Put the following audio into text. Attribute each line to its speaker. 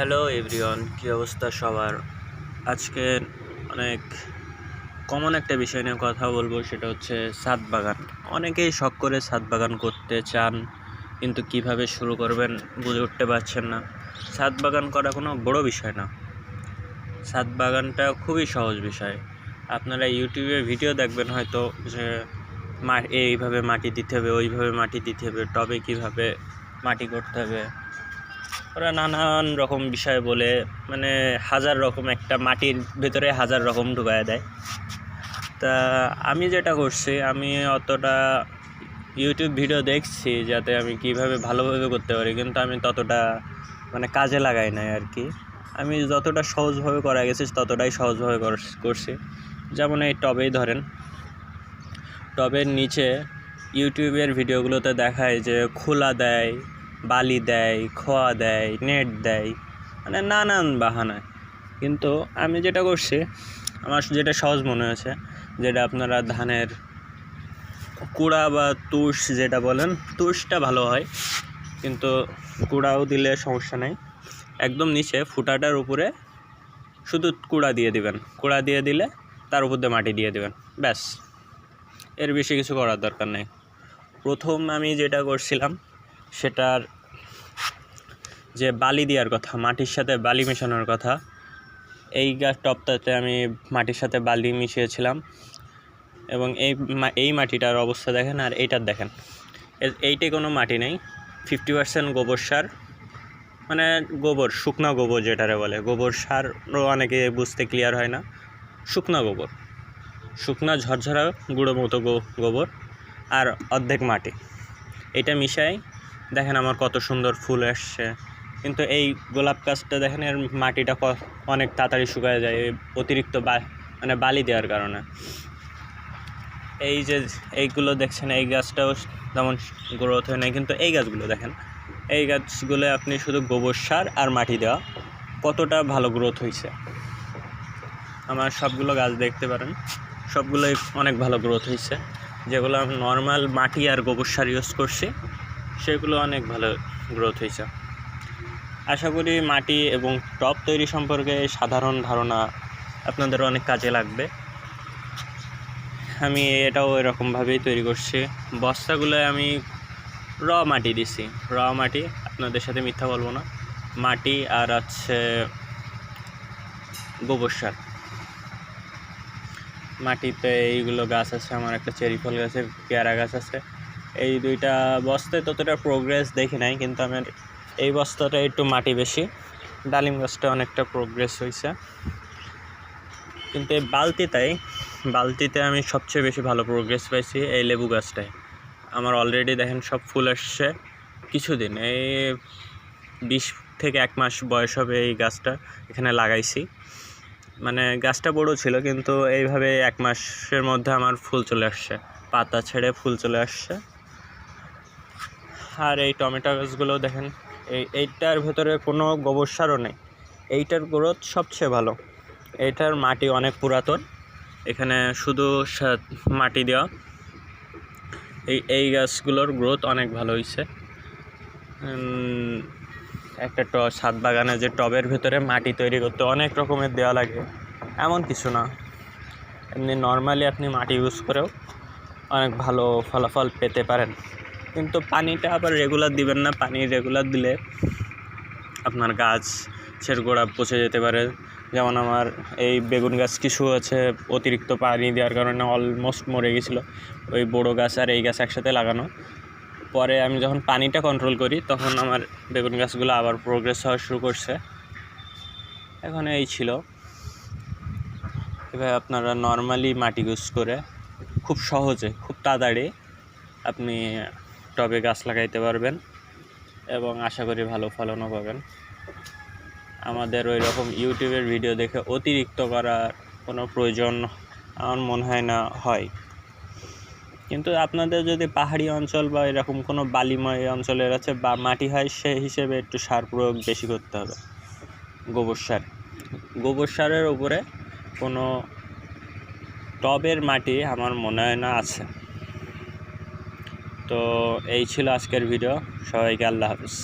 Speaker 1: Hello everyone, কী অবস্থা সবার? আজকে অনেক কমন একটা বিষয় নিয়ে কথা বলবো, সেটা হচ্ছে ছাদ বাগান। অনেকেই শখ করে ছাদ বাগান করতে চান, কিন্তু কিভাবে শুরু করবেন বুঝে উঠতে পারছেন না। ছাদ বাগান করা কোনো বড় বিষয় না, ছাদ বাগানটা খুবই সহজ বিষয়। আপনারা ইউটিউবে ভিডিও দেখবেন হয়তো যে এইভাবে মাটি দিতে হবে, ওইভাবে মাটি দিতে হবে, টবে কীভাবে মাটি করতে হবে, ওরা নানান রকম বিষয় বলে, মানে হাজার রকম, একটা মাটির ভেতরে হাজার রকম ঢুকায় দেয়। তা আমি যেটা করছি, আমি অতটা ইউটিউব ভিডিও দেখছি যাতে আমি কিভাবে ভালোভাবে করতে পারি, কিন্তু আমি ততটা কাজে লাগাই নাই আর কি। আমি যতটা সহজভাবে করা গেছে ততটাই সহজভাবে করছি। যেমন এই টবেই ধরেন, টবের নিচে ইউটিউবের ভিডিওগুলোতে দেখায় যে খোলা দেয়, বালি দেয়, খোয়া দেয়, নেট দেয়, নানান বাহানায়। কিন্তু আমি যেটা করছি, আমার যেটা সহজ মনে হয়েছে, যেটা আপনারা ধানের কুড়া বা তুষ যেটা বলেন, তুষটা ভালো হয়, কিন্তু কুড়াও দিলে সমস্যা নেই। একদম নিচে ফুটাটার উপরে শুধু কুড়া দিয়ে দিবেন, কুড়া দিয়ে দিলে তার উপর দিয়ে মাটি দিয়ে দেবেন, ব্যাস। এর বেশি কিছু করার দরকার নেই। প্রথম আমি যেটা করছিলাম, সেটার যে বালি দেওয়ার কথা, মাটির সাথে বালি মেশানোর কথা, এই টবটাতে আমি মাটির সাথে বালি মিশিয়েছিলাম। এবং এই মাটিটার অবস্থা দেখেন, আর এইটার দেখেন, এইটাই কোনো মাটি নেই, 50% গোবর সার, গোবর, শুকনা গোবর যেটারে বলে। গোবর সারও অনেকে বুঝতে ক্লিয়ার হয় না। শুকনা গোবর, শুকনা ঝরঝরা গুঁড়ো মতো গোবর, আর অর্ধেক মাটি, এটা মিশাই দেখেন আমার কত সুন্দর ফুল আসছে। কিন্তু এই গোলাপ গাছটা দেখেন, এর মাটিটা অনেক তাড়াতাড়ি শুকায় যায় অতিরিক্ত বালি দেওয়ার কারণে। এই যে এইগুলো দেখছেন, এই গাছটাও যেমন গ্রোথ হয় না, কিন্তু এই গাছগুলো দেখেন, এই গাছগুলো আপনি শুধু গোবর সার আর মাটি দেওয়া কতটা ভালো গ্রোথ হয়েছে। আমার সবগুলো গাছ দেখতে পারেন, সবগুলোই অনেক ভালো গ্রোথ হয়েছে। যেগুলো আমি নর্মাল মাটি আর গোবর সার ইউজ করছি, সেগুলো অনেক ভালো গ্রোথ হয়েছে। আশা করি মাটি এবং টব তৈরি সম্পর্কে সাধারণ ধারণা আপনাদের অনেক কাজে লাগবে। আমি এটাও এরকমভাবেই তৈরি করছি। বস্তাগুলোয় আমি মাটি দিছি, মাটি, আপনাদের সাথে মিথ্যা বলবো না, মাটি আর আছে গোবর সার। মাটিতে এইগুলো গাছ আছে, আমার একটা চেরি ফল গাছের পেয়ারা গাছ আছে। এই দুইটা বস্তায় ততটা প্রোগ্রেস দেখি নাই, কিন্তু আমার এই বস্তাটা একটু মাটি বেশি। ডালিম গাছটা অনেকটা প্রোগ্রেস হয়েছে। কিন্তু এই বালতিতে আমি সবচেয়ে বেশি ভালো প্রোগ্রেস পাইছি এই লেবু গাছটায়। আমার অলরেডি দেখেন সব ফুল আসছে কিছুদিন, এই 20 থেকে 1 মাস বয়স হবে এই গাছটা এখানে লাগাইছি। গাছটা বড় ছিল, কিন্তু এইভাবে 1 মাসের মধ্যে আমার ফুল চলে আসছে, পাতা ছেড়ে ফুল চলে আসছে। আর এই টমেটো গাছগুলো দেখেন, এইটার ভেতরে কোনো গোবর সারও নেই, এইটার গ্রোথ সবচেয়ে ভালো। এইটার মাটি অনেক পুরাতন, এখানে শুধু মাটি দেওয়া। এই গাছগুলোর গ্রোথ অনেক ভালো হয়েছে। একটা ছাদ বাগানে যে টবের ভেতরে মাটি তৈরি করতে অনেক রকমের দেওয়া লাগে এমন কিছু না, এমনি নর্মালি আপনি মাটি ইউজ করেও অনেক ভালো ফলাফল পেতে পারেন। কিন্তু পানিটা আবার রেগুলার দিবেন না, পানি রেগুলার দিলে আপনার গাছের গোড়া পচে যেতে পারে। যেমন আমার এই বেগুন গাছ কিছু আছে, অতিরিক্ত পানি দেওয়ার কারণে অলমোস্ট মরে গেছিলো। ওই বড়ো গাছ আর এই গাছ একসাথে লাগানো, পরে আমি যখন পানিটা কন্ট্রোল করি তখন আমার বেগুন গাছগুলো আবার প্রোগ্রেস হওয়া শুরু করছে। এখন এই ছিল, এভাবে আপনারা নর্মালি মাটি ইউজ করে খুব সহজে, খুব তাড়াতাড়ি আপনি টবে গাছ লাগাইতে পারবেন, এবং আশা করি ভালো ফলনও পাবেন। আমাদের ওই রকম ইউটিউবের ভিডিও দেখে অতিরিক্ত করার কোনো প্রয়োজন আমার মনে হয় না হয়। কিন্তু আপনাদের যদি পাহাড়ি অঞ্চল বা এরকম কোনো বালিময় অঞ্চলের আছে বা মাটি হয়, সেই হিসেবে একটু সার প্রয়োগ বেশি করতে হবে। গোবর সারের উপরে কোনো টবের মাটি আমার মনে হয় না আছে। তো এই ছিল আজকের ভিডিও। সবাইকে আল্লাহ হাফেজ।